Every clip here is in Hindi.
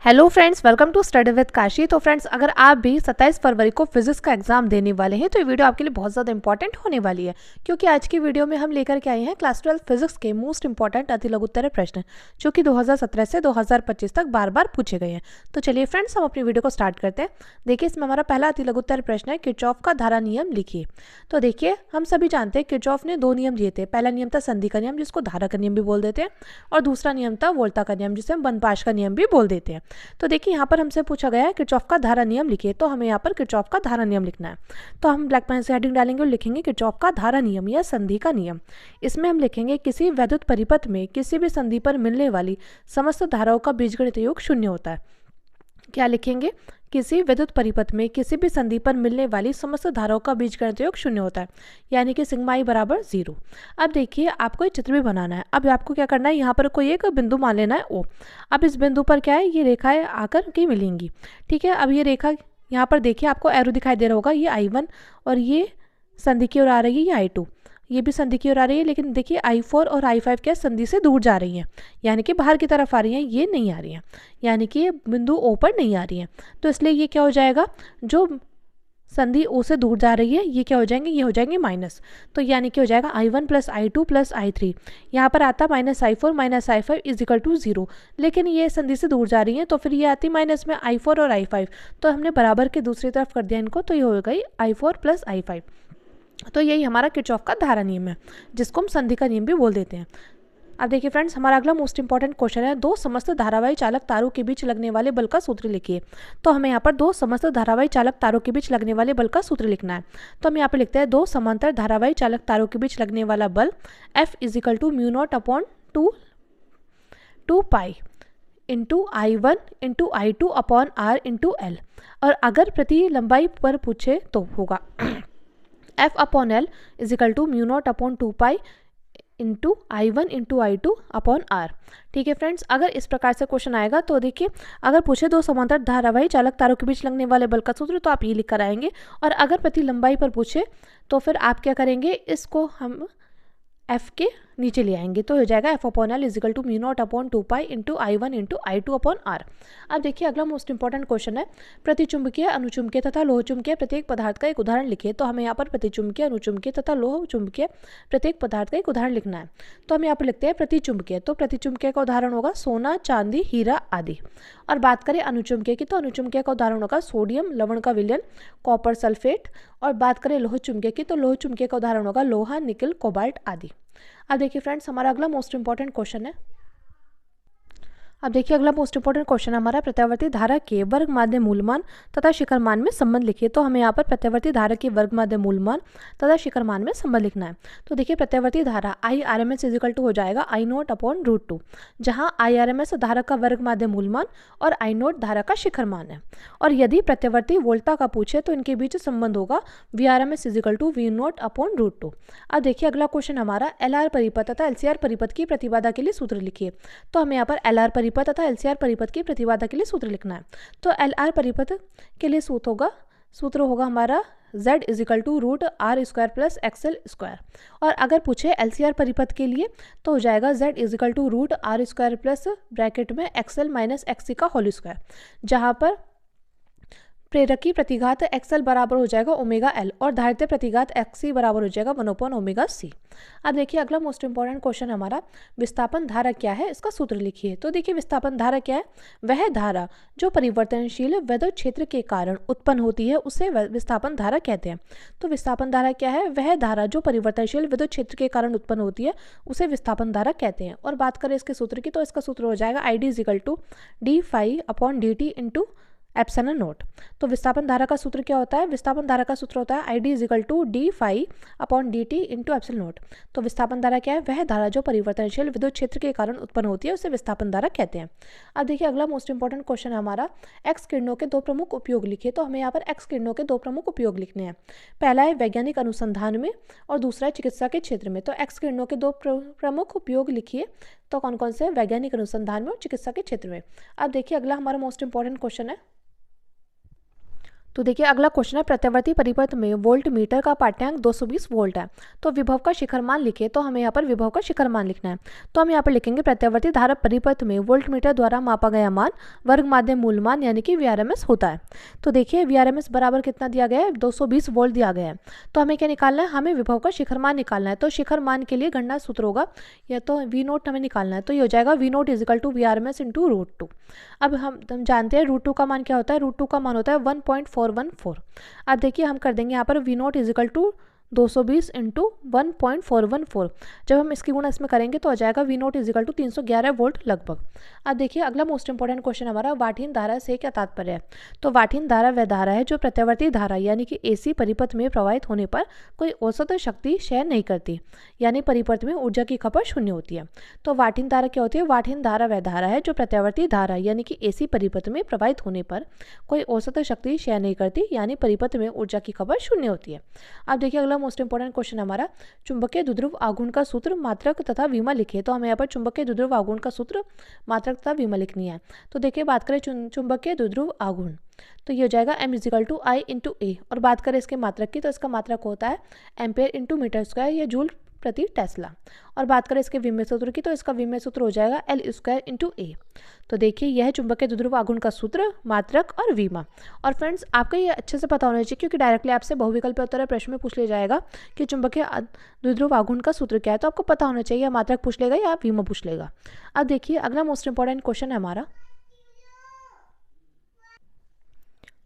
Hello friends, welcome to study with Kashi. तो फ्रेंड्स, अगर आप भी 27 फरवरी को फिजिक्स का एग्जाम देने वाले हैं तो ये वीडियो आपके लिए बहुत ज़्यादा इंपॉर्टेंट होने वाली है, क्योंकि आज की वीडियो में हम लेकर के आए हैं क्लास 12 फिजिक्स के मोस्ट इंपॉर्टेंट अति लघुत्तरीय प्रश्न, जो कि 2017 से 2025 तक बार बार पूछे गए हैं। तो चलिए फ्रेंड्स, हम अपनी वीडियो को स्टार्ट करते हैं। देखिए, इसमें हमारा पहला अति लघुत्तरीय प्रश्न है, किरचॉफ का धारा नियम लिखिए। तो देखिए, हम सभी जानते हैं किरचॉफ ने दो नियम दिए थे। पहला नियम था संधि का नियम, जिसको धारा का नियम भी बोल देते हैं, और दूसरा नियम था वोल्टा का नियम, जिसे हम बंदपाश का नियम भी बोल देते हैं। तो देखिए, यहाँ पर हमसे पूछा गया है किरचॉफ का धारा नियम लिखिए, तो हमें यहाँ पर किरचॉफ का धारा नियम लिखना है। तो हम ब्लैक पेन से हेडिंग डालेंगे और लिखेंगे किरचॉफ का धारा नियम या संधि का नियम। इसमें हम लिखेंगे किसी वैद्युत परिपथ में किसी भी संधि पर मिलने वाली समस्त धाराओं का बीजगणित योग शून्य होता है। क्या लिखेंगे? किसी विद्युत परिपथ में किसी भी संधि पर मिलने वाली समस्त धाराओं का बीजगणित योग शून्य होता है, यानी कि सिग्मा आई बराबर 0। अब देखिए, आपको एक चित्र भी बनाना है। अब आपको क्या करना है, यहाँ पर कोई एक बिंदु मान लेना है ओ। अब इस बिंदु पर क्या है, ये रेखाएं आकर के मिलेंगी। ठीक है, अब ये रेखा यहाँ पर देखिए, आपको एरो दिखाई दे रहा होगा, ये I1 और ये संधि की ओर आ रही है, ये I2, ये भी संधि की ओर आ रही है। लेकिन देखिए, I4 और I5 क्या संधि से दूर जा रही हैं, यानी कि बाहर की तरफ आ रही हैं, ये नहीं आ रही हैं, यानी कि ये बिंदु O पर नहीं आ रही हैं। तो इसलिए ये क्या हो जाएगा, जो संधि O से दूर जा रही है, ये क्या हो जाएंगे, ये हो जाएंगे माइनस। तो यानी कि हो जाएगा I1 plus I2 plus I3। यहाँ पर आता minus I4 minus I5 is equal to 0, लेकिन ये संधि से दूर जा रही है, तो फिर ये आती माइनस में I4 और I5। तो हमने बराबर के दूसरी तरफ कर दिया इनको, तो ये हो गई I4 प्लस I5। तो यही हमारा किरचॉफ का धारा नियम है, जिसको हम संधि का नियम भी बोल देते हैं। अब देखिए फ्रेंड्स, हमारा अगला मोस्ट इंपॉर्टेंट क्वेश्चन है, दो समस्त धारावाही चालक तारों के बीच लगने वाले बल का सूत्र लिखिए। तो हमें यहाँ पर दो समस्त धारावाही चालक तारों के बीच लगने वाले बल का सूत्र लिखना है। तो हम यहाँ पर लिखते हैं, दो समांतर धारावाही चालक तारों के बीच लगने वाला बल F is equal to mu nought upon 2 pi into I1 into I2 upon R into L। और अगर प्रति लंबाई पर पूछे तो होगा F upon L is equal to mu nought upon 2 pi into I1 into I2 upon R। ठीक है फ्रेंड्स, अगर इस प्रकार से क्वेश्चन आएगा तो देखिए, अगर पूछे दो समांतर धारावाही चालक तारों के बीच लगने वाले बल का सूत्र, तो आप ये लिख कर आएंगे। और अगर प्रति लंबाई पर पूछे तो फिर आप क्या करेंगे, इसको हम F के नीचे ले आएंगे, तो हो जाएगा F upon L is equal to mu nought upon 2 pi into I1 into I2 upon R। अब देखिए, अगला मोस्ट इंपॉर्टेंट क्वेश्चन है, प्रतिचुंबकीय, अनुचुंबकीय तथा लोह चुंबकीय प्रत्येक पदार्थ का एक उदाहरण लिखिए। तो हमें यहाँ पर प्रतिचुंबकीय, अनुचुंबकीय तथा लोह चुंबकीय प्रत्येक पदार्थ का एक उदाहरण लिखना है। तो हम यहाँ पर लिखते हैं प्रतिचुंबकीय। तो प्रतिचुंबकीय का उदाहरण होगा सोना, चांदी, हीरा आदि। और बात करें अनुचुंबकीय की, तो अनुचुंबकीय का उदाहरण होगा सोडियम, लवण का विलयन, कॉपर सल्फेट। और बात करें लोह चुंबकीय की, तो लोह चुंबकीय का उदाहरण होगा लोहा, निकल, कोबाल्ट आदि। अब देखिए फ्रेंड्स, हमारा अगला मोस्ट इंपॉर्टेंट क्वेश्चन है। अब देखिए, अगला मोस्ट इंपॉर्टेंट क्वेश्चन हमारा प्रत्यावर्ती धारा के वर्ग माध्य मूलमान तथा शिखर मान में संबंध लिखिए। तो हमें यहाँ पर प्रत्यावर्ती धारा के वर्ग माध्य मूलमान तथा शिखर मान में संबंध लिखना है। तो देखिए, प्रत्यावर्ती धारा IRMS इजिकल टू हो जाएगा I नोट अपॉन √2, जहाँ IRMS धारा का वर्ग माध्य मूलमान और I नोट धारा का शिखर मान है। और यदि प्रत्यावर्ती वोल्टा का पूछे तो इनके बीच संबंध होगा VRMS is equal to V nought upon √2। अब देखिए, अगला क्वेश्चन हमारा LR परिपथ तथा LCR परिपथ की प्रतिबाधा के लिए सूत्र लिखिए। तो हमें यहाँ पर LR परिपथ तथा LCR परिपथ की प्रतिबाधा के लिए सूत्र लिखना है। तो LR परिपथ के लिए सूत्र होगा हमारा Z is equal to √R² plus XL²। और अगर पूछे LCR परिपथ के लिए तो हो जाएगा Z is equal to √R² plus bracket में XL माइनस XC का होल स्क्वायर, जहाँ पर प्रेरकी प्रतिघात XL बराबर हो जाएगा ओमेगा L और धारित्र प्रतिघात XC बराबर हो जाएगा 1 ओमेगा C। अब देखिए, अगला मोस्ट इंपॉर्टेंट क्वेश्चन हमारा, विस्थापन धारा क्या है, इसका सूत्र लिखिए। तो देखिए, विस्थापन धारा क्या है, वह धारा जो परिवर्तनशील विद्युत क्षेत्र के कारण उत्पन्न होती है, उसे विस्थापन धारा कहते हैं। तो विस्थापन धारा क्या है, वह धारा जो परिवर्तनशील विद्युत क्षेत्र के कारण उत्पन्न होती है, उसे विस्थापन धारा कहते हैं। और बात करें इसके सूत्र की, तो इसका सूत्र हो जाएगा ID is equal to d phi upon dt into epsilon nought. तो विस्थापन धारा का सूत्र क्या होता है, विस्थापन धारा का सूत्र होता है ID is equal to d phi upon dt into epsilon nought. तो विस्थापन धारा क्या है, वह धारा जो परिवर्तनशील विद्युत क्षेत्र के कारण उत्पन्न होती है, उसे विस्थापन धारा कहते हैं। अब देखिए, अगला मोस्ट इंपॉर्टेंट क्वेश्चन है हमारा, एक्स किरणों के दो प्रमुख उपयोग लिखिए। तो हमें यहाँ पर एक्स किरणों के दो प्रमुख उपयोग लिखने हैं। पहला है वैज्ञानिक अनुसंधान में और दूसरा है चिकित्सा के क्षेत्र में। तो एक्स किरणों के दो प्रमुख उपयोग लिखिए। तो कौन कौन से, वैज्ञानिक अनुसंधान में और चिकित्सा के क्षेत्र में। अब देखिए, अगला हमारा मोस्ट इंपॉर्टेंट क्वेश्चन है, तो देखिए अगला क्वेश्चन है, प्रत्यावर्ती परिपथ में वोल्ट मीटर का पाठ्यांक 220 वोल्ट है, तो विभव का शिखर मान लिखिए। तो हमें यहाँ पर विभव का शिखर मान लिखना है। तो हम यहाँ पर लिखेंगे प्रत्यावर्ती धारा परिपथ में वोल्ट मीटर द्वारा मापा गया मान वर्ग माध्य मूल मान यानी कि VRMS होता है। तो देखिए VRMS बराबर कितना दिया गया है, 220 वोल्ट दिया गया है। तो हमें क्या निकालना है, हमें विभव का शिखर मान निकालना है। तो शिखर मान के लिए गणना सूत्र होगा, या तो V0 हमें निकालना है। तो ये हो जाएगा V0 = VRMS × √2। अब हम जानते हैं √2 का मान क्या होता है, √2 का मान होता है 1.414। अब देखिए हम कर देंगे यहाँ पर V0 = 220 × 1.414। जब हम इसकी गुणा इसमें करेंगे तो आ जाएगा V0 = 311 वोल्ट लगभग। अब देखिए अगला मोस्ट इंपॉर्टेंट क्वेश्चन हमारा, वाठीन धारा से क्या तात्पर्य है। तो वाठीन धारा वह धारा है जो प्रत्यावर्ती धारा यानी कि AC परिपथ में प्रवाहित होने पर कोई औसत शक्ति क्षय नहीं करती, यानी परिपथ में ऊर्जा की खपत शून्य होती है। तो वाठीन धारा क्या होती है, वाठीन धारा वह धारा है जो प्रत्यावर्ती धारा यानी कि AC परिपथ में प्रवाहित होने पर कोई औसत शक्ति क्षय नहीं करती, यानी परिपथ में ऊर्जा की खपत शून्य होती है। अब देखिए अगला मोस्ट इंपॉर्टेंट क्वेश्चन हमारा, चुंबकीय द्विध्रुव आघूर्ण का सूत्र, मात्रक तथा विमा लिखिए। तो हमें यहाँ पर चुंबकीय द्विध्रुव आघूर्ण का सूत्र, मात्रक तथा विमा लिखनी है। तो देखिए बात करें चुंबकीय द्विध्रुव आघूर्ण, तो ये हो जाएगा M = I × A। और बात करें इसके मात्रक की, तो इसका मात्रक होता है एम्पेयर × मीटर² या जूल प्रति टेस्ला। और बात करें इसके विमेय सूत्र की, तो इसका विमेय सूत्र हो जाएगा L² × A। तो देखिए यह है चुंबकीय द्विध्रुव आघूर्ण का सूत्र, मात्रक और विमा। और फ्रेंड्स आपको ये अच्छे से पता होना चाहिए, क्योंकि डायरेक्टली आपसे बहुविकल्पीय उत्तर प्रश्न में पूछ लिया जाएगा कि चुंबकीय द्विध्रुव आघूर्ण का सूत्र क्या है। तो आपको पता होना चाहिए, मात्रक पूछ लेगा या विमा पूछ लेगा। अब देखिए अगला मोस्ट इंपॉर्टेंट क्वेश्चन है हमारा,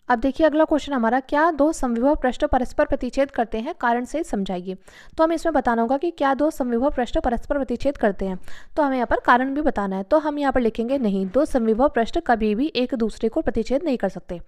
अब देखिए अगला क्वेश्चन हमारा, क्या दो समविभव पृष्ठ परस्पर प्रतिच्छेद करते हैं, कारण से समझाइए। तो हमें इसमें बताना होगा कि क्या दो समविभव पृष्ठ परस्पर प्रतिच्छेद करते हैं। तो हमें यहाँ पर कारण भी बताना है। तो हम यहाँ पर लिखेंगे नहीं, दो समविभव पृष्ठ कभी भी एक दूसरे को प्रतिच्छेद नहीं कर सकते।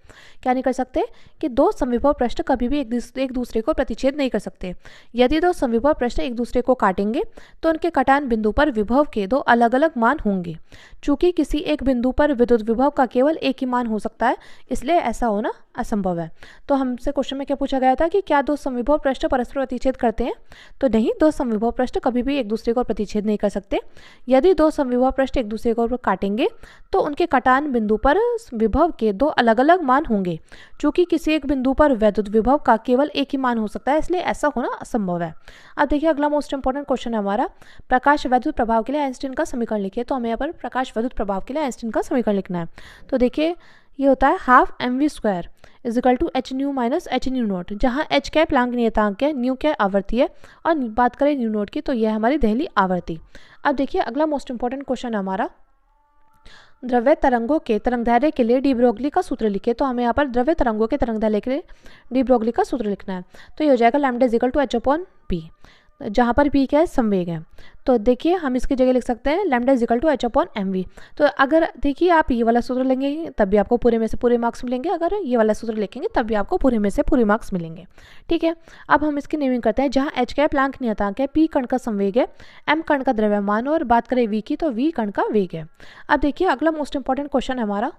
क्या नहीं कर सकते, कि दो समविभव पृष्ठ कभी भी एक दूसरे को प्रतिच्छेद नहीं कर सकते। यदि दो समविभव पृष्ठ एक दूसरे को काटेंगे तो उनके कटान बिंदु पर विभव के दो अलग अलग मान होंगे। चूंकि किसी एक बिंदु पर विद्युत विभव का केवल एक ही मान हो सकता है, इसलिए ऐसा होना असंभव है। तो हमसे क्वेश्चन में क्या पूछा गया था कि क्या दो समविभव पृष्ठ परस्पर प्रतिच्छेद करते हैं। तो नहीं, दो समविभव पृष्ठ कभी भी एक दूसरे को प्रतिच्छेद नहीं कर सकते। यदि दो समविभव पृष्ठ एक दूसरे को काटेंगे तो उनके कटान बिंदु पर विभव के दो अलग अलग मान होंगे। चूंकि किसी एक बिंदु पर वैद्युत विभव का केवल एक ही मान हो सकता है, इसलिए ऐसा होना असंभव है। अब देखिए अगला मोस्ट इंपॉर्टेंट क्वेश्चन है हमारा, प्रकाश वैद्युत प्रभाव के लिए आइंस्टीन का समीकरण लिखिए। तो हमें यहाँ पर प्रकाश वैद्युत प्रभाव के लिए आइंस्टीन का समीकरण लिखना है। तो देखिए ये होता है ½ mv² = hν - hν0, जहाँ h क्या प्लैंक नियतांक है, न्यू क्या आवर्ती है, और बात करें न्यू0 की तो यह हमारी देहली आवर्ती। अब देखिए अगला मोस्ट इंपॉर्टेंट क्वेश्चन है हमारा, द्रव्य तरंगों के तरंगदैर्घ्य के लिए डी ब्रोगली का सूत्र लिखिए। तो हमें यहाँ पर द्रव्य तरंगों के तरंगदैर्घ्य के लिए डी ब्रोगली का सूत्र लिखना है। तो ये हो जाएगा λ = h/p, जहाँ पर p क्या है, संवेग है। तो देखिए हम इसकी जगह लिख सकते हैं λ = h/mv। तो अगर देखिए आप ये वाला सूत्र लेंगे तब भी आपको पूरे में से पूरे मार्क्स मिलेंगे, अगर ये वाला सूत्र लिखेंगे तब भी आपको पूरे में से पूरे मार्क्स मिलेंगे। ठीक है, अब हम इसकी नेमिंग करते हैं। जहाँ h क्या प्लैंक नियतांक है, p कण का संवेग है, m कण का द्रव्यमान, और बात करें v की तो v कण का वेग है। अब देखिए अगला मोस्ट इंपॉर्टेंट क्वेश्चन है हमारा,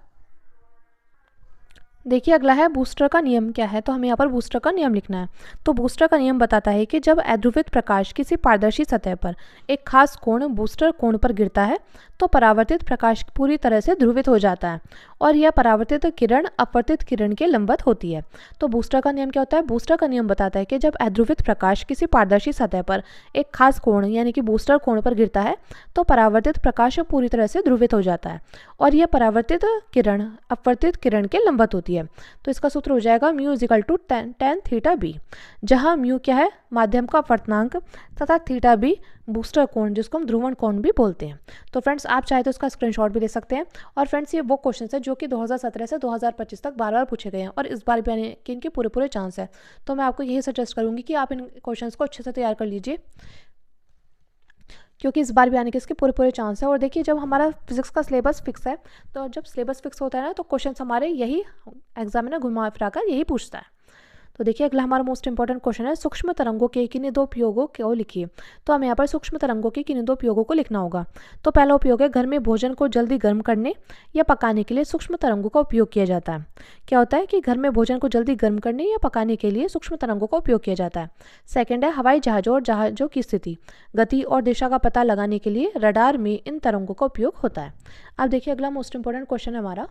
देखिए अगला है बूस्टर का नियम क्या है। तो हमें यहाँ पर बूस्टर का नियम लिखना है। तो बूस्टर का नियम बताता है कि जब अध्रुवित प्रकाश किसी पारदर्शी सतह पर एक खास कोण बूस्टर कोण पर गिरता है तो परावर्तित प्रकाश पूरी तरह से ध्रुवित हो जाता है और यह परावर्तित किरण अपवर्तित किरण के लंबवत होती है। तो बूस्टर का नियम क्या होता है, बूस्टर का नियम बताता है कि जब अध्रुवित प्रकाश किसी पारदर्शी सतह पर एक खास कोण यानी कि बूस्टर कोण पर गिरता है तो परावर्तित प्रकाश पूरी तरह से ध्रुवित हो जाता है और यह परावर्तित किरण अपवर्तित किरण के लंबवत होती है। तो इसका सूत्र हो जाएगा μ = tan θb, जहां μ क्या है, माध्यम का अपवर्तनांक, तथा थीटा b बूस्टर कोण जिसको हम ध्रुवण कोण भी बोलते हैं। तो फ्रेंड्स आप चाहे तो इसका स्क्रीनशॉट भी ले सकते हैं। और फ्रेंड्स ये वो क्वेश्चन है जो कि 2017 से 2025 तक बार बार पूछे गए हैं और इस बार भी आने के इनके पूरे चांस है। तो मैं आपको यही सजेस्ट करूंगी कि आप इन क्वेश्चन को अच्छे से तैयार कर लीजिए, क्योंकि इस बार भी आने के इसके पूरे चांस है। और देखिए जब हमारा फिजिक्स का सिलेबस फिक्स है, तो जब सिलेबस फिक्स होता है ना तो क्वेश्चन हमारे यही एग्जामिनर घुमा फिरा कर यही पूछता है। तो देखिए अगला हमारा मोस्ट इंपॉर्टेंट क्वेश्चन है, सूक्ष्म तरंगों के किन्हीं दो उपयोगों को लिखिए। तो हमें यहाँ पर सूक्ष्म तरंगों के किन्हीं दो उपयोगों को लिखना होगा। तो पहला उपयोग है, घर में भोजन को जल्दी गर्म करने या पकाने के लिए सूक्ष्म तरंगों का उपयोग किया जाता है। क्या होता है कि घर में भोजन को जल्दी गर्म करने या पकाने के लिए सूक्ष्म तरंगों का उपयोग किया जाता है। सेकेंड है, हवाई जहाजों और जहाजों की स्थिति, गति और दिशा का पता लगाने के लिए रडार में इन तरंगों का उपयोग होता है। अब देखिए अगला मोस्ट इंपॉर्टेंट क्वेश्चन है हमारा,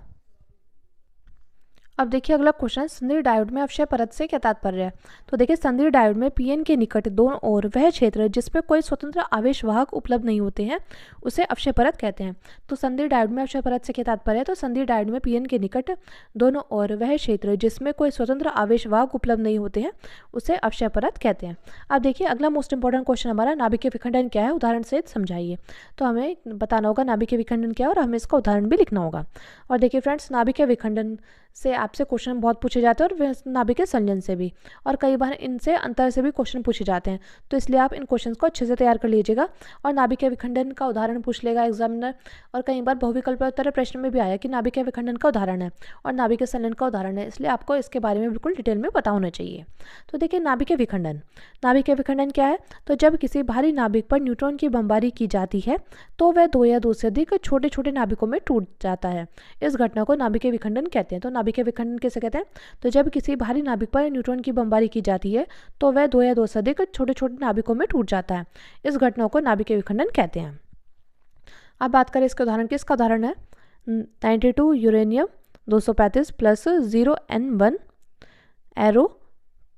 अब देखिए अगला क्वेश्चन, संधित डायोड में अवक्षय परत से क्या तात्पर्य है। तो देखिए संधित डायोड में पीएन के निकट दोनों ओर वह क्षेत्र जिसमें कोई स्वतंत्र आवेश वाहक उपलब्ध नहीं होते हैं उसे अवक्षय परत कहते हैं। तो संधित डायोड में अवक्षय परत से क्या तात्पर्य है। तो संधित डायोड में पीएन के निकट दोनों ओर वह क्षेत्र जिसमें कोई स्वतंत्र आवेश वाहक उपलब्ध नहीं होते हैं उसे अवक्षय परत कहते हैं। अब देखिए अगला मोस्ट इंपॉर्टेंट क्वेश्चन हमारा, नाभिकीय विखंडन क्या है, उदाहरण सहित समझाइए। तो हमें बताना होगा नाभिकीय विखंडन क्या है और हमें इसका उदाहरण भी लिखना होगा। और देखिए फ्रेंड्स, नाभिकीय विखंडन से आपसे क्वेश्चन बहुत पूछे जाते हैं और वह नाभिकीय संलयन से भी, और कई बार इनसे अंतर से भी क्वेश्चन पूछे जाते हैं। तो इसलिए आप इन क्वेश्चंस को अच्छे से तैयार कर लीजिएगा। और नाभिकीय विखंडन का उदाहरण पूछ लेगा एग्जामिनर, और कई बार बहुविकल्पीय उत्तर प्रश्न में भी आया कि नाभिकीय विखंडन का उदाहरण है और नाभिकीय संलयन का उदाहरण है, इसलिए आपको इसके बारे में बिल्कुल डिटेल में पता होना चाहिए। तो देखिए नाभिकीय विखंडन, नाभिकीय विखंडन क्या है। तो जब किसी भारी नाभिक पर न्यूट्रॉन की बमबारी की जाती है तो वह दो या दो से अधिक छोटे छोटे नाभिकों में टूट जाता है। इस घटना को नाभिकीय विखंडन कहते हैं। तो नाभिकीय विखंडन कैसे कहते हैं। तो जब किसी भारी नाभिक पर न्यूट्रॉन की बमबारी की जाती है तो वह दो या दो से अधिक छोटे छोटे नाभिकों में टूट जाता है। इस घटना को नाभिकीय विखंडन कहते हैं। अब बात करें इसके उदाहरण की, इसका उदाहरण है 92 uranium 235 plus 0N1 arrow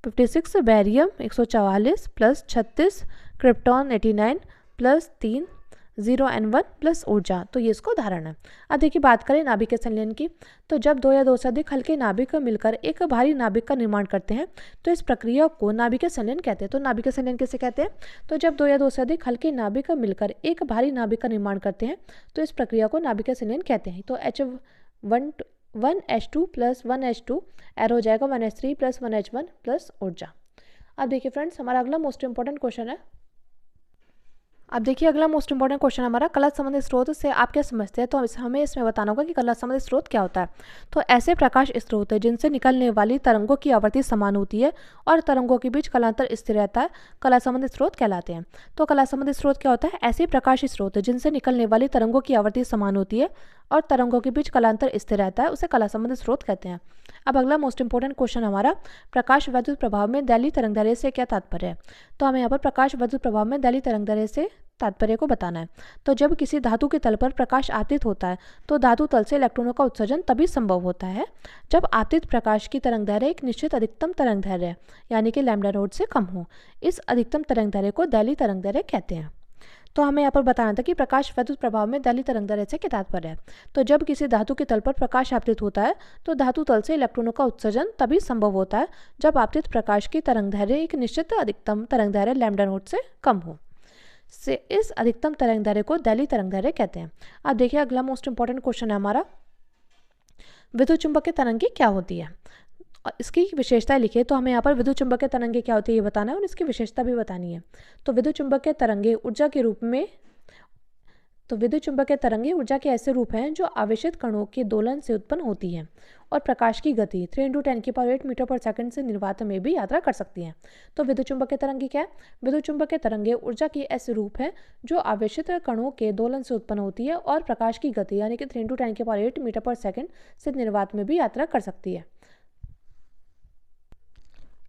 56 barium 144 plus 36 krypton 89 plus 3 0N1 plus ऊर्जा। तो ये इसका उदाहरण है। अब देखिए बात करें नाभिकीय संलयन की। तो जब दो या दो से अधिक हल्के नाभिक मिलकर एक भारी नाभिक का निर्माण करते हैं तो इस प्रक्रिया को नाभिकीय संलयन कहते हैं। तो नाभिकीय संलयन किसे कहते हैं। तो जब दो या दो से अधिक हल्के नाभिक मिलकर एक भारी नाभिक का निर्माण करते हैं तो इस प्रक्रिया को नाभिकीय संलयन कहते हैं। तो H1H2 प्लस 1H2 एरो हो जाएगा 1H3 प्लस 1H1 प्लस ऊर्जा। अब देखिए फ्रेंड्स, हमारा अगला मोस्ट इंपॉर्टेंट क्वेश्चन है। अब देखिए अगला मोस्ट इंपॉर्टेंट क्वेश्चन हमारा, कला संबंधित स्रोत से आप क्या समझते हैं। तो हमें इसमें बताना होगा कि कला संबंधित स्रोत क्या होता है। तो ऐसे प्रकाश स्रोत है जिनसे निकलने वाली तरंगों की आवृत्ति समान होती है और तरंगों के बीच कलांतर स्थिर रहता है, कला संबंधित स्रोत कहलाते हैं। तो कला संबंधित स्रोत क्या होता है। ऐसे प्रकाश स्रोत है जिनसे निकलने वाली तरंगों की आवृत्ति समान होती है और तरंगों के बीच कलांतर स्थिर रहता है, उसे कला संबंधित स्रोत कहते हैं। अब अगला मोस्ट इंपॉर्टेंट क्वेश्चन हमारा, प्रकाश विद्युत प्रभाव में दैलीय तरंगदैर्घ्य से क्या तात्पर्य है। तो हमें यहाँ पर प्रकाश विद्युत प्रभाव में दैलीय तरंगदैर्घ्य से तात्पर्य को बताना है। तो जब किसी धातु के तल पर प्रकाश आपतित होता है तो धातु तल से इलेक्ट्रॉनों का उत्सर्जन तभी संभव होता है जब आपतित प्रकाश की तरंगदैर्घ्य एक निश्चित अधिकतम तरंगदैर्घ्य यानी कि लैम्डा नॉट से कम हो। इस अधिकतम तरंगदैर्घ्य को दैलीय तरंगदैर्घ्य कहते हैं। तो हमें यहाँ पर बताना था कि प्रकाश विद्युत प्रभाव में दैलीय तरंगदैर्घ्य से क्या तात्पर्य है। तो जब किसी धातु के तल पर प्रकाश आपतित होता है तो धातु तल से इलेक्ट्रॉनों का उत्सर्जन तभी संभव होता है जब आपतित प्रकाश की तरंगदैर्घ्य एक निश्चित अधिकतम तरंगदैर्घ्य लैम्डा नॉट से कम हो। से इस अधिकतम तरंगदैर्घ्य को दैलीय तरंगदैर्घ्य कहते हैं। अब देखिए अगला मोस्ट इंपॉर्टेंट क्वेश्चन है हमारा, विद्युत चुंबकीय तरंगें क्या होती है और इसकी विशेषताएं लिखिए। तो हमें यहाँ पर विद्युत चुंबकीय तरंगें क्या होती है ये बताना है और इसकी विशेषता भी बतानी है। तो विद्युत चुंबकीय तरंगें ऊर्जा के रूप में विद्युत चुंबकीय तरंगें ऊर्जा के ऐसे रूप हैं जो आवेशित कणों के दोलन से उत्पन्न होती हैं और प्रकाश की गति 3 × 10⁸ मीटर पर सेकंड से निर्वात में भी यात्रा कर सकती हैं। तो विद्युत चुंबकीय तरंगें क्या है। विद्युत चुंबकीय तरंगें ऊर्जा के ऐसे रूप हैं जो आवेशित कणों के दोलन से उत्पन्न होती है और प्रकाश की गति यानी कि 3 × 10⁸ मीटर पर सेकंड से निर्वात में भी यात्रा कर सकती है।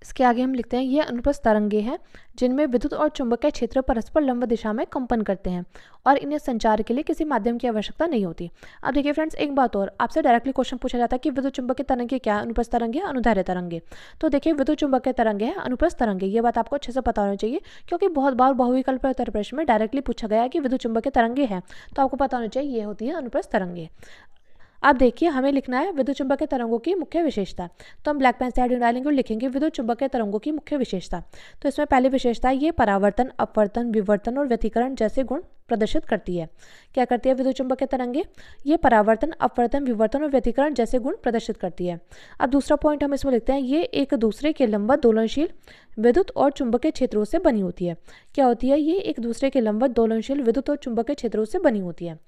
इसके आगे हम लिखते हैं, ये अनुप्रस्थ तरंगे हैं जिनमें विद्युत और चुंबकीय क्षेत्र परस्पर लंब दिशा में कंपन करते हैं और इन्हें संचार के लिए किसी माध्यम की आवश्यकता नहीं होती। अब देखिए फ्रेंड्स, एक बात और, आपसे डायरेक्टली क्वेश्चन पूछा जाता है कि विद्युत चुंबकीय तरंगे क्या है, अनुप्रस्थ तरंगे, अनुदैर्घ्य तरंगे। तो देखिए विद्युत चुंबकीय तरंगे हैं अनुप्रस्थ तरंगे, ये बात आपको अच्छे से पता होना चाहिए क्योंकि बहुत बार बहुविकल्पीय उत्तर प्रश्न में डायरेक्टली पूछा गया है कि विद्युत चुंबकीय तरंगे हैं, तो आपको पता होना चाहिए ये होती है अनुप्रस्थ तरंगे। अब देखिए हमें लिखना है विद्युत चुंबकीय तरंगों की मुख्य विशेषता। तो हम ब्लैक पेन से हेडिंग डालेंगे और लिखेंगे विद्युत चुंबकीय तरंगों की मुख्य विशेषता। तो इसमें पहली विशेषता है ये परावर्तन, अपवर्तन, विवर्तन और व्यतिकरण जैसे गुण प्रदर्शित करती है। क्या करती है विद्युत चुंबकीय तरंगे, ये परावर्तन, अपवर्तन, विवर्तन और व्यतिकरण जैसे गुण प्रदर्शित करती है। अब दूसरा पॉइंट हम इसमें लिखते हैं, ये एक दूसरे के लंबवत दोलनशील विद्युत और चुंबकीय क्षेत्रों से बनी होती है। क्या होती है, ये एक दूसरे के लंबवत दोलनशील विद्युत और चुंबकीय क्षेत्रों से बनी होती है।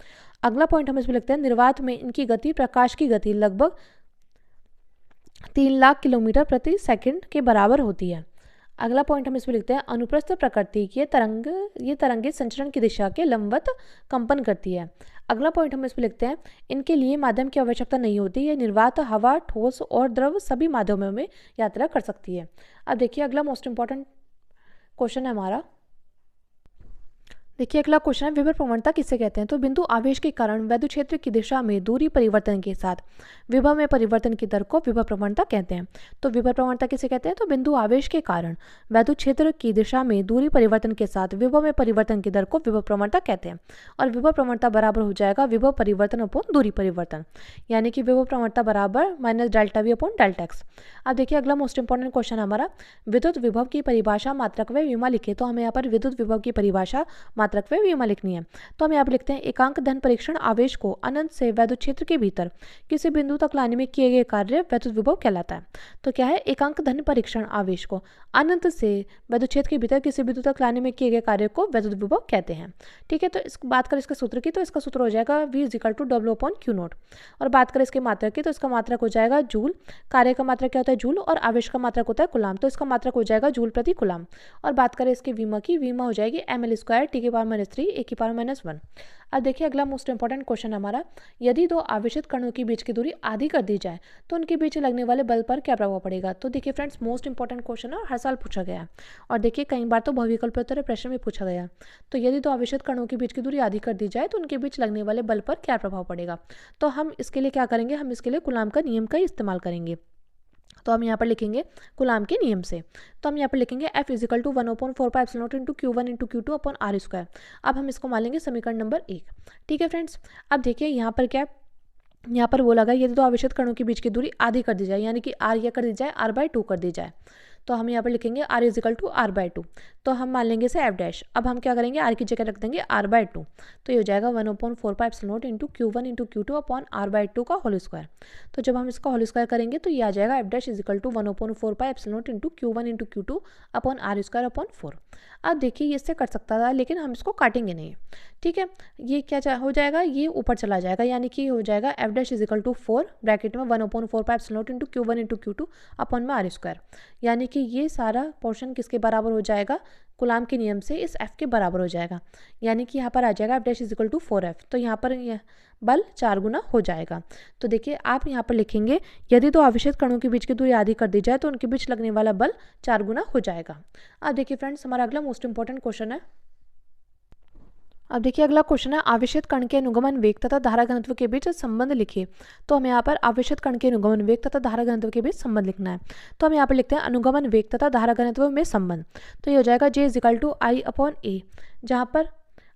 अगला पॉइंट हम इसमें लिखते हैं, निर्वात में इनकी गति प्रकाश की गति लगभग 3 लाख किलोमीटर प्रति सेकंड के बराबर होती है। अगला पॉइंट हम इसमें लिखते हैं, अनुप्रस्थ प्रकृति की ये तरंगे संचरण की दिशा के लंबवत कंपन करती है। अगला पॉइंट हम इसमें लिखते हैं, इनके लिए माध्यम की आवश्यकता नहीं होती, ये निर्वात, हवा, ठोस और द्रव सभी माध्यमों में यात्रा कर सकती है। अब देखिए अगला मोस्ट इंपॉर्टेंट क्वेश्चन है हमारा, देखिए अगला क्वेश्चन है, विभव प्रवणता किसे कहते हैं? तो बिंदु आवेश के कारण वैद्युत क्षेत्र की दिशा में दूरी परिवर्तन के साथ विभव में परिवर्तन की दर को विभव प्रवणता कहते हैं। तो विभव प्रवणता किसे कहते हैं? तो बिंदु आवेश के कारण वैद्युत क्षेत्र की दिशा में दूरी परिवर्तन के साथ विभव में परिवर्तन की दर को विभव प्रवणता कहते हैं। और विभव प्रवणता बराबर हो जाएगा विभव परिवर्तन अपॉन दूरी परिवर्तन, यानी कि विभव प्रवणता बराबर minus delta we upon delta x. अब देखिए अगला मोस्ट इंपॉर्टेंट क्वेश्चन हमारा, विद्युत विभव की परिभाषा मात्रक व विमा लिखे। तो हमें यहाँ पर विद्युत विभव की परिभाषा मात्रक व विमा लिखनी है। तो हम यहाँ पर लिखते हैं, एकांक धन परीक्षण आवेश को अनंत से वैद्युत क्षेत्र के भीतर किसी बिंदु तक लाने में किए गए कार्य वैद्युत विभव कहलाता है। तो क्या है, एकांक धन परीक्षण आवेश को अनंत से वैद्युत क्षेत्र के भीतर किसी बिंदु तक लाने में किए गए कार्य को वैद्युत विभव कहते हैं। ठीक है, तो इस बात करें इसके सूत्र की, तो इसका सूत्र हो जाएगा V = W upon Q note. और बात करें इसके मात्रक की, तो इसका मात्रक हो जाएगा जूल। कार्य का मात्रक क्या होता है? जूल। और आवेश का मात्रक होता है कुलाम, तो इसका मात्रक हो जाएगा जूल प्रति कुलाम। और बात करें इसके विमा की, विमा हो जाएगी ml² T⁻³ A⁻⁻1। अब देखिए अगला मोस्ट इंपॉर्टेंट क्वेश्चन हमारा, यदि दो आवेशित कणों के बीच की दूरी आधी कर दी जाए तो उनके बीच लगने वाले बल पर क्या प्रभाव पड़ेगा? तो देखिए फ्रेंड्स, मोस्ट इंपॉर्टेंट क्वेश्चन है और हर साल पूछा गया है, और देखिए कई बार तो बहुविकल्पोत्तर प्रश्न में पूछा गया। तो यदि दो आवेशित कणों के बीच की दूरी आधी कर दी जाए तो उनके बीच लगने वाले बल पर क्या प्रभाव पड़ेगा? तो हम इसके लिए क्या करेंगे, हम इसके लिए कूलाम का नियम का इस्तेमाल करेंगे। तो हम यहाँ पर लिखेंगे कूलाम के नियम से। तो हम यहाँ पर लिखेंगे F = 1/4πε0 × Q1 × Q2 upon R²। अब हम इसको मान लेंगे समीकरण नंबर 1। ठीक है फ्रेंड्स, अब देखिए यहाँ पर क्या, यहाँ पर बोला गया यदि दो आवेशित कणों के बीच की दूरी आधी कर दी जाए, यानी कि R या कर दी जाए R/2 कर दी जाए। तो हम यहाँ पर लिखेंगे R = R/2। तो हम मान लेंगे इसे F'। अब हम क्या करेंगे, R की जगह रख देंगे R/2। तो ये हो जाएगा 1/4πε0 × Q1 × Q2 अपॉन R/2 का होल स्क्वायर। तो जब हम इसका होल स्क्वायर करेंगे तो ये आ जाएगा F' = 1/4πε0 × Q1 × Q2 upon R² upon 4। अब देखिए ये इससे कर सकता था, लेकिन हम इसको काटेंगे नहीं। ठीक है, ये क्या हो जाएगा, ये ऊपर चला जाएगा, यानी कि हो जाएगा F' = 4 ब्रैकेट में 1/4πε0 × Q1 × Q2 अपॉन में R²। यानी कि ये सारा पोर्शन किसके बराबर हो जाएगा, कूलाम के नियम से इस F के बराबर हो जाएगा। यानी कि यहाँ पर आ जाएगा F' = 4F। तो यहाँ पर यह बल 4 गुना हो जाएगा। तो देखिए आप यहाँ पर लिखेंगे, यदि दो आवेशित कणों के बीच की दूरी आधी कर दी जाए तो उनके बीच लगने वाला बल 4 गुना हो जाएगा। अब देखिए फ्रेंड्स, हमारा अगला मोस्ट इंपॉर्टेंट क्वेश्चन है। अब देखिए अगला क्वेश्चन है, आवेशित कण के अनुगमन वेग तथा धारा घनत्व के बीच संबंध लिखिए। तो हमें यहाँ पर आवेशित कण के अनुगमन वेग तथा धारा घनत्व के बीच संबंध लिखना है। तो हम यहाँ पर लिखते हैं अनुगमन वेग तथा धारा घनत्व में संबंध। तो ये हो जाएगा J = I/A, जहाँ पर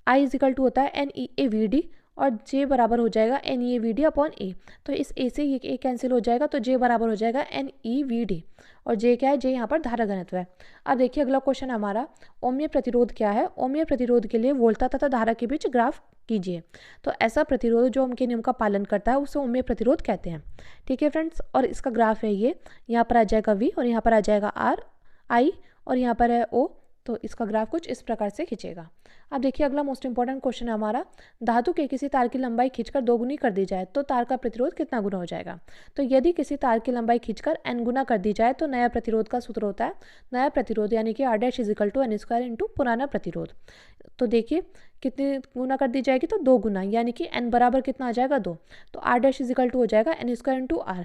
I = होता है NeAVD और J बराबर हो जाएगा NeAVD अपॉन A। तो इस A से ये A कैंसिल हो जाएगा, तो J बराबर हो जाएगा NeVD। और J क्या है, J यहाँ पर धारा घनत्व है। अब देखिए अगला क्वेश्चन हमारा, ओमीय प्रतिरोध क्या है? ओमीय प्रतिरोध के लिए वोल्टता तथा धारा के बीच ग्राफ कीजिए। तो ऐसा प्रतिरोध जो ओम के नियम का पालन करता है उसे ओमीय प्रतिरोध कहते हैं। ठीक है फ्रेंड्स, और इसका ग्राफ है ये, यहाँ पर आ जाएगा V और यहाँ पर आ जाएगा R I और यहाँ पर है O। तो इसका ग्राफ कुछ इस प्रकार से खींचेगा। अब देखिए अगला मोस्ट इंपॉर्टेंट क्वेश्चन है हमारा, धातु के किसी तार की लंबाई खींचकर 2 गुनी कर दी जाए तो तार का प्रतिरोध कितना गुना हो जाएगा? तो यदि किसी तार की लंबाई खींचकर n गुना कर दी जाए तो नया प्रतिरोध का सूत्र होता है नया प्रतिरोध, यानी कि R' = n² पुराना प्रतिरोध। तो देखिए कितने गुना कर दी जाएगी, तो 2 गुना, यानी कि n बराबर कितना आ जाएगा 2। तो R' = हो जाएगा n² R।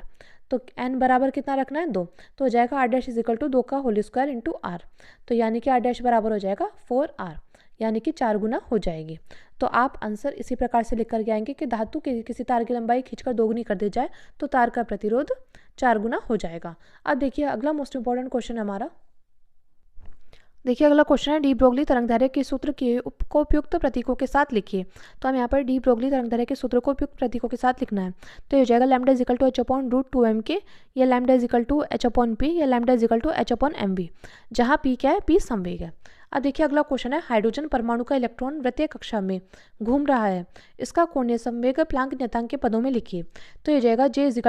तो n बराबर कितना रखना है 2, तो हो जाएगा R' = 2 का होल स्क्वायर इंटू R। तो यानी कि R' बराबर हो जाएगा 4R, यानी कि 4 गुना हो जाएगी। तो आप आंसर इसी प्रकार से लिख करके आएंगे कि धातु के किसी तार की लंबाई खींचकर 2 गुनी कर दी जाए तो तार का प्रतिरोध 4 गुना हो जाएगा। अब देखिए अगला मोस्ट इंपॉर्टेंट क्वेश्चन हमारा, देखिए अगला क्वेश्चन है, डी ब्रोगली तरंगदैर्घ्य के सूत्र को उपयुक्त प्रतीकों के साथ लिखिए। तो हम यहाँ पर डी ब्रोगली तरंगदैर्घ्य के सूत्र को उपयुक्त प्रतीकों के साथ लिखना है। तो ये हो जाएगा λ = h/√2mk या λ = h/p या λ = h/mv, जहाँ p क्या है, p संवेग है। अब देखिए अगला क्वेश्चन है, हाइड्रोजन परमाणु का इलेक्ट्रॉन वृत्तीय कक्षा में घूम रहा है, इसका कोणीय संवेग प्लांक नियतांक के पदों में लिखिए। तो ये जाएगा J =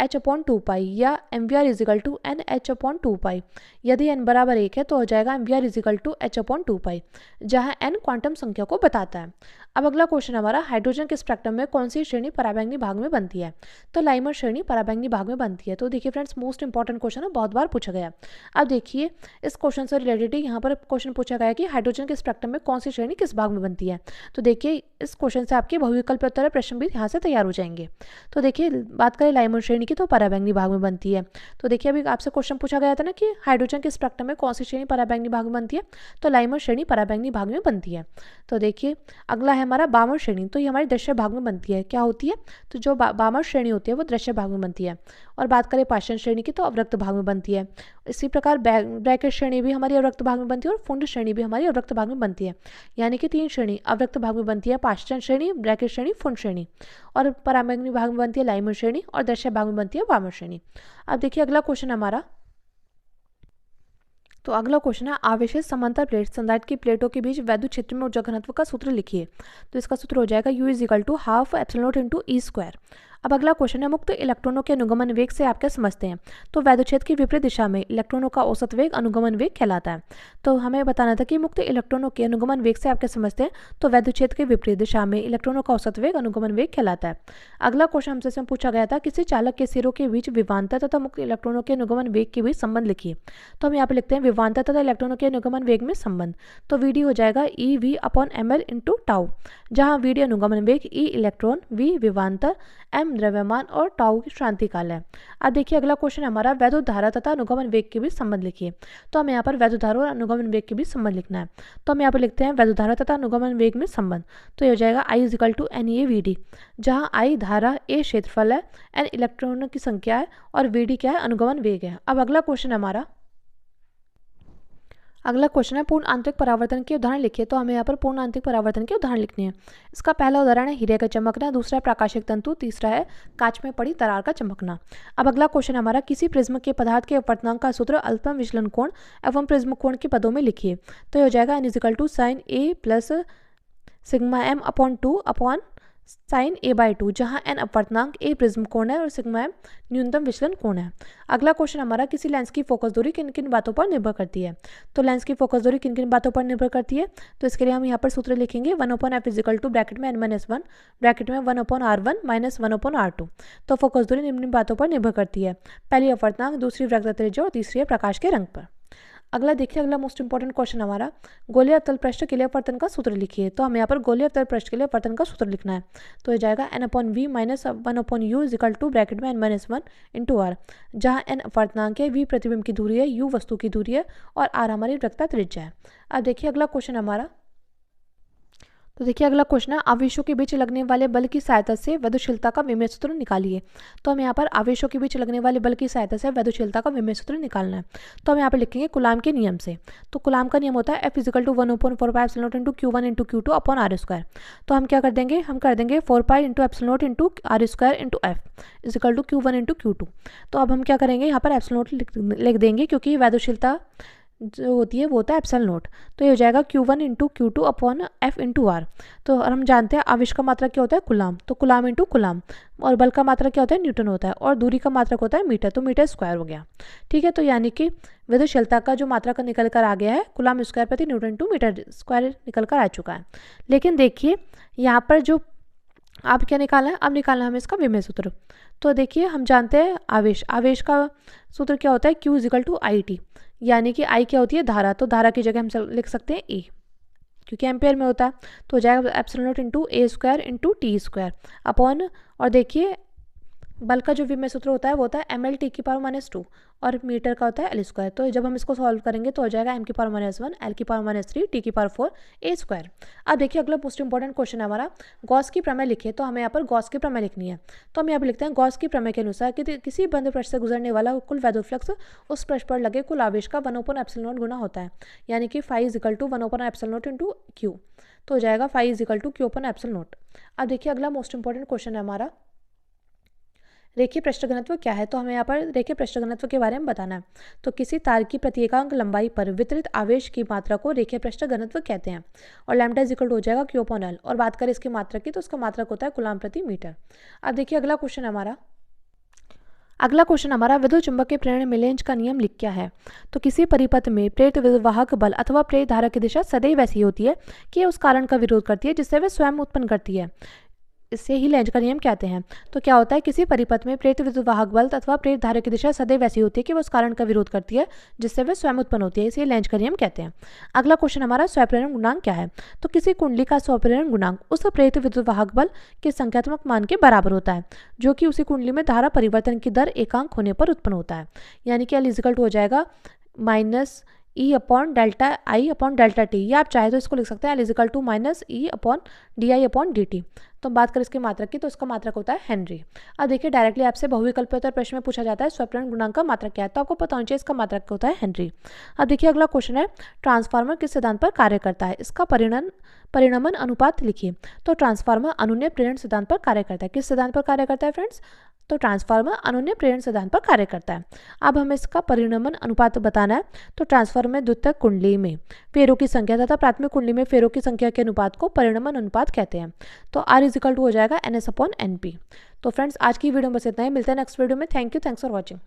n/2π या mvr = n/2π। यदि n बराबर 1 है तो हो जाएगा mvr = h/2π, जहाँ n क्वांटम संख्या को बताता है। अब अगला क्वेश्चन हमारा, हाइड्रोजन के स्पेक्ट्रम में कौन सी श्रेणी पराबैंगनी भाग में बनती है? तो लाइमर श्रेणी पराबैंगनी भाग में बनती है। तो देखिए फ्रेंड्स, मोस्ट इंपॉर्टेंट क्वेश्चन है, बहुत बार पूछा गया। अब देखिए इस क्वेश्चन से रिलेटेड यहाँ पर क्वेश्चन पूछा गया कि हाइड्रोजन के स्पेक्ट्रम में कौन सी श्रेणी किस भाग में बनती है। तो देखिए इस क्वेश्चन से आपके बहुविकल्प उत्तर प्रश्न भी यहाँ से तैयार हो जाएंगे। तो देखिए बात करें लाइमर श्रेणी की, तो पराबैंगनी भाग में बनती है। तो देखिए अभी आपसे क्वेश्चन पूछा गया था ना कि हाइड्रोजन के स्पेक्ट्रम में कौन सी श्रेणी पराबैंगनी भाग में बनती है, तो लाइमर श्रेणी पराबैंगनी भाग में बनती है। तो देखिए अगला है हमारा बामर श्रेणी, तो ये हमारी दृश्य भाग में बनती है। क्या होती है? तो जो बामर श्रेणी होती है वो दृश्य भाग में बनती है। और बात करें पाषाण श्रेणी की, तो अवरक्त भाग में बनती है। इसी प्रकार ब्रैकेट श्रेणी भी हमारी अवरक्त भाग में बनती है और फुंड श्रेणी भी हमारी अवरक्त भाग में बनती है। यानी कि 3 श्रेणी अवरक्त भाग में बनती है, पाषाण श्रेणी, ब्रैकेट श्रेणी, फुंड श्रेणी। और पराबैंगनी भाग में बनती है लाइमर श्रेणी और दृश्य भाग में बनती है बामर श्रेणी। अब देखिए अगला क्वेश्चन हमारा, तो अगला क्वेश्चन है, आवेशित समांतर प्लेट संधारित्र की प्लेटों के बीच वैद्युत क्षेत्र में ऊर्जा घनत्व का सूत्र लिखिए। तो इसका सूत्र हो जाएगा U = ½ ε0 × E²। अब अगला क्वेश्चन है, मुक्त इलेक्ट्रॉनों के अनुगमन वेग से आप क्या समझते हैं? तो वैद्युत क्षेत्र की विपरीत दिशा में इलेक्ट्रॉनों का औसत वेग अनुगमन वेग कहलाता है। तो हमें बताना था कि मुक्त इलेक्ट्रॉनों के अनुगमन वेग से आप क्या समझते हैं? तो वैद्युत क्षेत्र के विपरीत दिशा में इलेक्ट्रॉनों का औसत वेग अनुगमन वेग कहलाता है। अगला क्वेश्चन हमसे पूछा गया था, किसी चालक के सिरों के बीच विभवांतर तथा मुक्त इलेक्ट्रॉनों के अनुगमन वेग के बीच संबंध लिखिए। तो हम यहाँ पे लिखते हैं विभवांतर तथा इलेक्ट्रॉनों के अनुगमन वेग में संबंध। तो VD हो जाएगा EV/ml × τ, जहाँ VD अनुगमन वेग, E इलेक्ट्रॉन, V विभवांतर, M द्रव्यमान और टाउ की शांति काल है। अब देखिए अगला क्वेश्चन हमारा, वैद्युत धारा तथा अनुगमन वेग के बीच संबंध लिखिए। तो हमें यहाँ पर वैद्युत धारा और अनुगमन वेग के बीच संबंध लिखना है। तो हम यहाँ पर लिखते हैं वैद्युत धारा तथा अनुगमन वेग में संबंध। तो ये हो जाएगा I = NA/VD, जहाँ I धारा, A क्षेत्रफल है, N इलेक्ट्रॉनों की संख्या है और VD क्या है? अनुगमन वेग है। अब अगला क्वेश्चन है, पूर्ण आंतरिक परावर्तन के उदाहरण लिखिए। तो हमें यहाँ पर पूर्ण आंतरिक परावर्तन के उदाहरण लिखने हैं। इसका पहला उदाहरण है हीरे का चमकना, दूसरा है प्राकाशिक तंतु, तीसरा है कांच में पड़ी दरार का चमकना। अब अगला क्वेश्चन हमारा, किसी प्रिज्म के पदार्थ के अपवर्तनांक का सूत्र अल्पतम विचलन कोण एवं प्रिज्म कोण के पदों में लिखिए। तो ये हो जाएगा N = sin A + σm/2 sin A/2, जहाँ n अपवर्तनांक, A प्रिज्म कोण है और सिग्मा m न्यूनतम विचलन कोण है। अगला क्वेश्चन हमारा, किसी लेंस की फोकस दूरी किन किन बातों पर निर्भर करती है? तो लेंस की फोकस दूरी किन किन बातों पर निर्भर करती है? तो इसके लिए हम यहाँ पर सूत्र लिखेंगे 1/f = ब्रैकेट में n-1 ब्रैकेट में 1/r1 - 1/r2। तो फोकस दूरी निम्न बातों पर निर्भर करती है, पहली अपवर्तनांक, दूसरी वक्रता त्रिज्या और तीसरी है प्रकाश के रंग पर। अगला देखिए, अगला मोस्ट इंपॉर्टेंट क्वेश्चन हमारा, गोलीय अवतल पृष्ठ के लिए अपवर्तन का सूत्र लिखिए। तो हमें यहाँ पर गोलीय अवतल पृष्ठ के लिए अपवर्तन का सूत्र लिखना है। तो हो जाएगा N/V - 1/U = ब्रैकेट में n-1 × r, जहाँ n अपवर्तनांक है, V प्रतिबिंब की दूरी है, U वस्तु की दूरी है और r हमारी वक्रता त्रिज्या है। अब देखिए अगला क्वेश्चन हमारा, तो देखिए अगला क्वेश्चन है, आवेशों के बीच लगने वाले बल की सहायता से वैद्युतशीलता का विमेय सूत्र निकालिए। तो हम यहाँ पर आवेशों के बीच लगने वाले बल की सहायता से वैद्युतशीलता का विमेय सूत्र निकालना है। तो हम यहाँ पर लिखेंगे कूलाम के नियम से। तो कूलाम का नियम होता है F = 1/4πε0 × Q1 × Q2/r²। तो हम क्या कर देंगे? हम कर देंगे 4π × ε0 × r² × F = Q1 × Q2। तो अब हम क्या करेंगे? यहाँ पर ε0 लिख देंगे, क्योंकि वैद्युतशीलता जो होती है वो होता है ε0। तो ये हो जाएगा Q1 × Q2/F × r। तो हम जानते हैं आवेश का मात्रक क्या होता है? कूलाम। तो कूलाम × कूलाम, और बल का मात्रक क्या होता है? न्यूटन होता है, और दूरी का मात्रक होता है मीटर, तो मीटर स्क्वायर हो गया। ठीक है, तो यानी कि वैद्युतशीलता का जो मात्रक निकल कर आ गया है कूलाम स्क्वायर प्रति न्यूटन टू मीटर स्क्वायर निकल कर आ चुका है। लेकिन देखिए यहाँ पर जो आप क्या निकालना है? अब निकालना है हमें इसका विमेय सूत्र। तो देखिए हम जानते हैं आवेश का सूत्र क्या होता है? Q = IT, यानी कि I क्या होती है? धारा। तो धारा की जगह हम लिख सकते हैं E, क्योंकि एम्पेयर में होता है। तो हो जाएगा ε0 × A² × T² और देखिए बल का जो विमेय सूत्र होता है वो होता है ml T⁻⁻2 और मीटर का होता है L²। तो जब हम इसको सॉल्व करेंगे तो हो जाएगा m⁻⁻1 L⁻⁻3 T⁻4 A²। अब देखिए अगला मोस्ट इंपॉर्टेंट क्वेश्चन है हमारा, गॉस की प्रमेय लिखिए। तो हमें यहाँ पर गॉस की प्रमेय लिखनी है। तो हम यहाँ पर लिखते हैं गॉस की प्रमेय के अनुसार कि किसी बंद पृष्ठ से गुजरने वाला कुल वैद्युत फ्लक्स उस पृष्ठ पर लगे कुल आवेश का 1/ε0 गुना होता है, यानी कि φ = 1/ε0 × Q। तो हो जाएगा φ = Q/ε0। अब देखिए अगला मोस्ट इंपॉर्टेंट क्वेश्चन है हमारा, रेखीय पृष्ठ घनत्व क्या है? तो हमें यहाँ पर रेखीय पृष्ठ घनत्व के बारे में बताना है। तो किसी तार की प्रत्येकांक लंबाई पर वितरित आवेश की मात्रा को रेखीय पृष्ठ घनत्व कहते हैं, और लैम्डा = हो जाएगा Q/L। और बात करें इसकी मात्रक की, तो उसका मात्रक होता है कूलाम प्रति मीटर। अब देखिए अगला क्वेश्चन हमारा, अगला क्वेश्चन हमारा विद्युत चुंबकीय प्रेरण में लेंज का नियम लिख क्या है। तो किसी परिपथ में प्रेरित विद्युद्वाहक बल अथवा प्रेरित धारा की दिशा सदैव ऐसी होती है कि यह उस कारण का विरोध करती है जिससे वह स्वयं उत्पन्न करती है। इससे ही लेंज का नियम कहते हैं। तो क्या होता है, किसी परिपथ में प्रेरित विद्युद्वाहक बल अथवा प्रेरित धारा की दिशा सदैव ऐसी होती है कि वो उस कारण का विरोध करती है जिससे वह स्वयं उत्पन्न होती है, इसे लेंज का नियम कहते हैं। अगला क्वेश्चन हमारा स्वप्रेरण गुणांक क्या है। तो किसी कुंडली का स्वप्रेरण गुणांक उस प्रेरित विद्युद्वाहक बल के संख्यात्मक मान के बराबर होता है जो कि उसी कुंडली में धारा परिवर्तन की दर एकांक होने पर उत्पन्न होता है। यानी कि L हो जाएगा माइनस E अपॉन डेल्टा आई अपॉन डेल्टा टी, या आप चाहे तो इसको लिख सकते हैं L minus E upon D I upon D T. तो बात करें इसके मात्रक की, तो इसका मात्रक होता है हेनरी। अब देखिए डायरेक्टली आपसे बहुविकल्पीय प्रश्न में पूछा जाता है स्वप्रेरण गुणांक का मात्रक क्या है, तो आपको पता होना चाहिए इसका मात्रक होता है हेनरी। अब देखिए अगला क्वेश्चन है, ट्रांसफार्मर किस सिद्धांत पर कार्य करता है, इसका परिणमन अनुपात लिखिए। तो ट्रांसफार्मर अनुन्य प्रेरण सिद्धांत पर कार्य करता है। किस सिद्धांत पर कार्य करता है फ्रेंड्स? तो ट्रांसफार्मर अनुन्य प्रेरण सिद्धांत पर कार्य करता है। अब हमें इसका परिणमन अनुपात बताना है। तो ट्रांसफार्मर में द्वितीयक कुंडली में फेरों की संख्या तथा प्राथमिक कुंडली में फेरों की संख्या के अनुपात को परिणमन अनुपात कहते हैं। तो R हो जाएगा NS/NP। तो फ्रेंड्स आज की वीडियो में बस इतना ही, मिलते हैं नेक्स्ट वीडियो में। Thanks for watching.